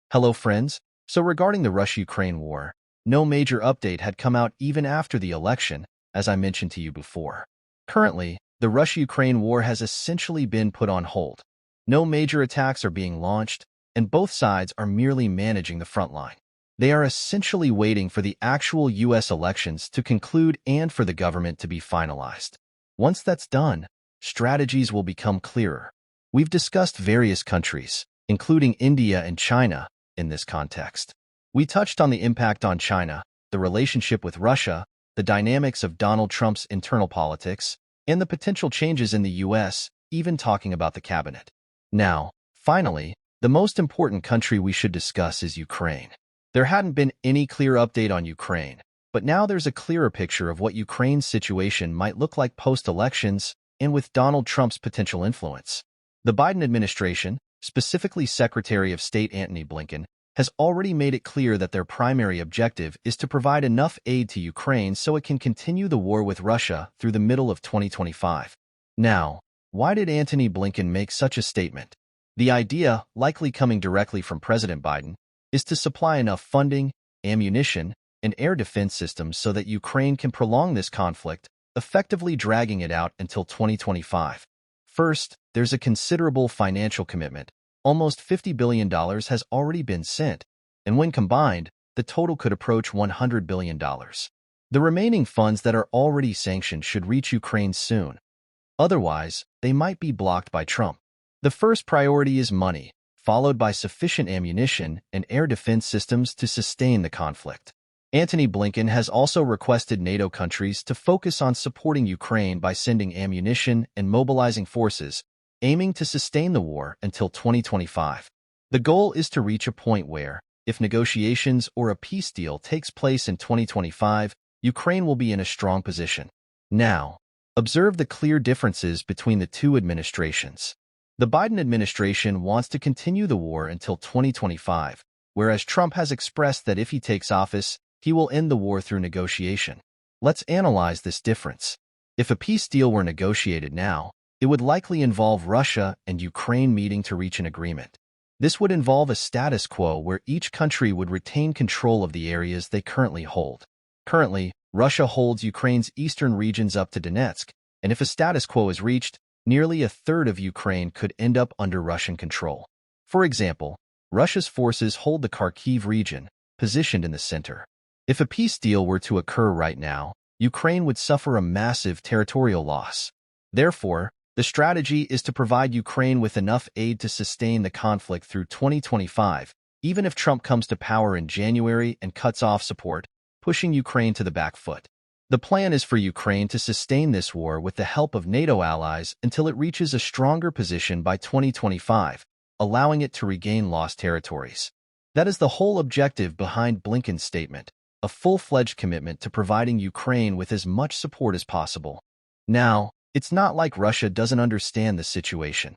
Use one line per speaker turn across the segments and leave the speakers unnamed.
Hello, friends. So regarding the Russia-Ukraine war, no major update had come out even after the election, as I mentioned to you before. Currently, the Russia-Ukraine war has essentially been put on hold. No major attacks are being launched, and both sides are merely managing the front line. They are essentially waiting for the actual U.S. elections to conclude and for the government to be finalized. Once that's done, strategies will become clearer. We've discussed various countries, including India and China, in this context. We touched on the impact on China, the relationship with Russia, the dynamics of Donald Trump's internal politics, and the potential changes in the U.S., even talking about the cabinet. Now, finally, the most important country we should discuss is Ukraine. There hadn't been any clear update on Ukraine, but now there's a clearer picture of what Ukraine's situation might look like post-elections and with Donald Trump's potential influence. The Biden administration, specifically Secretary of State Antony Blinken, has already made it clear that their primary objective is to provide enough aid to Ukraine so it can continue the war with Russia through the middle of 2025. Now, why did Antony Blinken make such a statement? The idea, likely coming directly from President Biden, is to supply enough funding, ammunition, and air defense systems so that Ukraine can prolong this conflict, effectively dragging it out until 2025. First, there's a considerable financial commitment. Almost $50 billion has already been sent, and when combined, the total could approach $100 billion. The remaining funds that are already sanctioned should reach Ukraine soon. Otherwise, they might be blocked by Trump. The first priority is money, followed by sufficient ammunition and air defense systems to sustain the conflict. Antony Blinken has also requested NATO countries to focus on supporting Ukraine by sending ammunition and mobilizing forces, aiming to sustain the war until 2025. The goal is to reach a point where, if negotiations or a peace deal takes place in 2025, Ukraine will be in a strong position. Now, observe the clear differences between the two administrations. The Biden administration wants to continue the war until 2025, whereas Trump has expressed that if he takes office, he will end the war through negotiation. Let's analyze this difference. If a peace deal were negotiated now, it would likely involve Russia and Ukraine meeting to reach an agreement. This would involve a status quo where each country would retain control of the areas they currently hold. Currently, Russia holds Ukraine's eastern regions up to Donetsk, and if a status quo is reached, nearly a third of Ukraine could end up under Russian control. For example, Russia's forces hold the Kharkiv region, positioned in the center. If a peace deal were to occur right now, Ukraine would suffer a massive territorial loss. Therefore, the strategy is to provide Ukraine with enough aid to sustain the conflict through 2025, even if Trump comes to power in January and cuts off support, pushing Ukraine to the back foot. The plan is for Ukraine to sustain this war with the help of NATO allies until it reaches a stronger position by 2025, allowing it to regain lost territories. That is the whole objective behind Blinken's statement, a full-fledged commitment to providing Ukraine with as much support as possible. Now, it's not like Russia doesn't understand the situation.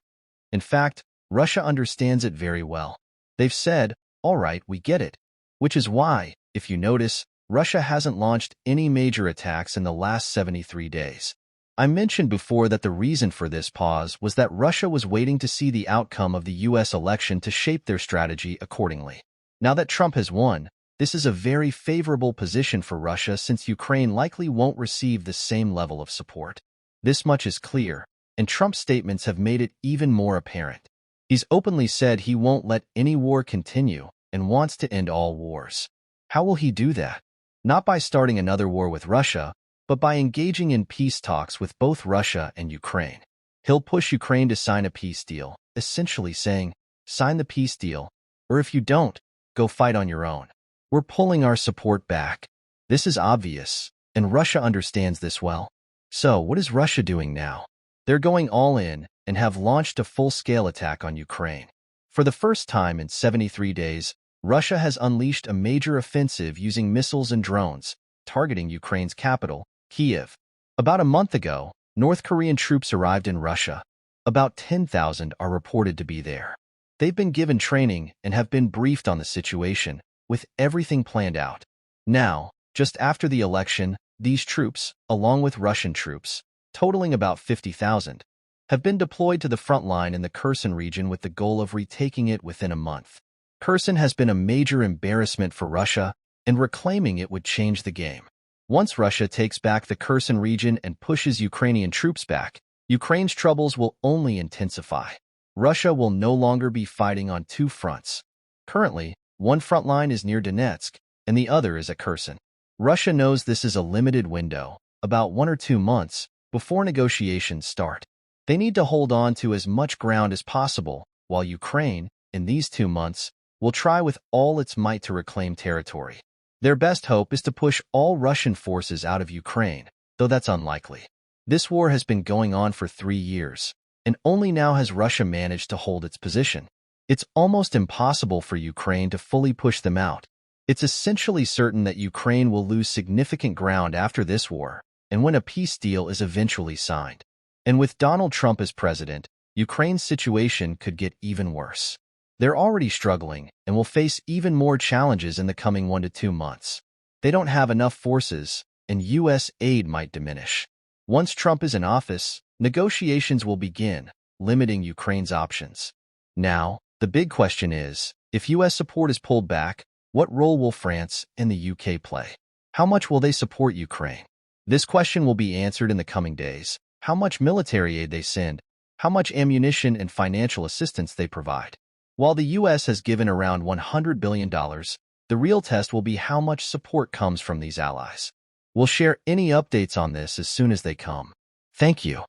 In fact, Russia understands it very well. They've said, "All right, we get it," which is why, if you notice, Russia hasn't launched any major attacks in the last 73 days. I mentioned before that the reason for this pause was that Russia was waiting to see the outcome of the U.S. election to shape their strategy accordingly. Now that Trump has won, this is a very favorable position for Russia since Ukraine likely won't receive the same level of support. This much is clear, and Trump's statements have made it even more apparent. He's openly said he won't let any war continue and wants to end all wars. How will he do that? Not by starting another war with Russia, but by engaging in peace talks with both Russia and Ukraine. He'll push Ukraine to sign a peace deal, essentially saying, "Sign the peace deal, or if you don't, go fight on your own. We're pulling our support back." This is obvious, and Russia understands this well. So, what is Russia doing now? They're going all in and have launched a full-scale attack on Ukraine. For the first time in 73 days, Russia has unleashed a major offensive using missiles and drones, targeting Ukraine's capital, Kyiv. About a month ago, North Korean troops arrived in Russia. About 10,000 are reported to be there. They've been given training and have been briefed on the situation, with everything planned out. Now, just after the election, these troops, along with Russian troops, totaling about 50,000, have been deployed to the front line in the Kherson region with the goal of retaking it within a month. Kherson has been a major embarrassment for Russia, and reclaiming it would change the game. Once Russia takes back the Kherson region and pushes Ukrainian troops back, Ukraine's troubles will only intensify. Russia will no longer be fighting on two fronts. Currently, one front line is near Donetsk, and the other is at Kherson. Russia knows this is a limited window, about 1 or 2 months, before negotiations start. They need to hold on to as much ground as possible, while Ukraine, in these 2 months, will try with all its might to reclaim territory. Their best hope is to push all Russian forces out of Ukraine, though that's unlikely. This war has been going on for 3 years, and only now has Russia managed to hold its position. It's almost impossible for Ukraine to fully push them out. It's essentially certain that Ukraine will lose significant ground after this war, and when a peace deal is eventually signed. And with Donald Trump as president, Ukraine's situation could get even worse. They're already struggling and will face even more challenges in the coming 1 to 2 months. They don't have enough forces, and U.S. aid might diminish. Once Trump is in office, negotiations will begin, limiting Ukraine's options. Now, the big question is, if U.S. support is pulled back, what role will France and the U.K. play? How much will they support Ukraine? This question will be answered in the coming days. How much military aid they send, how much ammunition and financial assistance they provide. While the U.S. has given around $100 billion, the real test will be how much support comes from these allies. We'll share any updates on this as soon as they come. Thank you.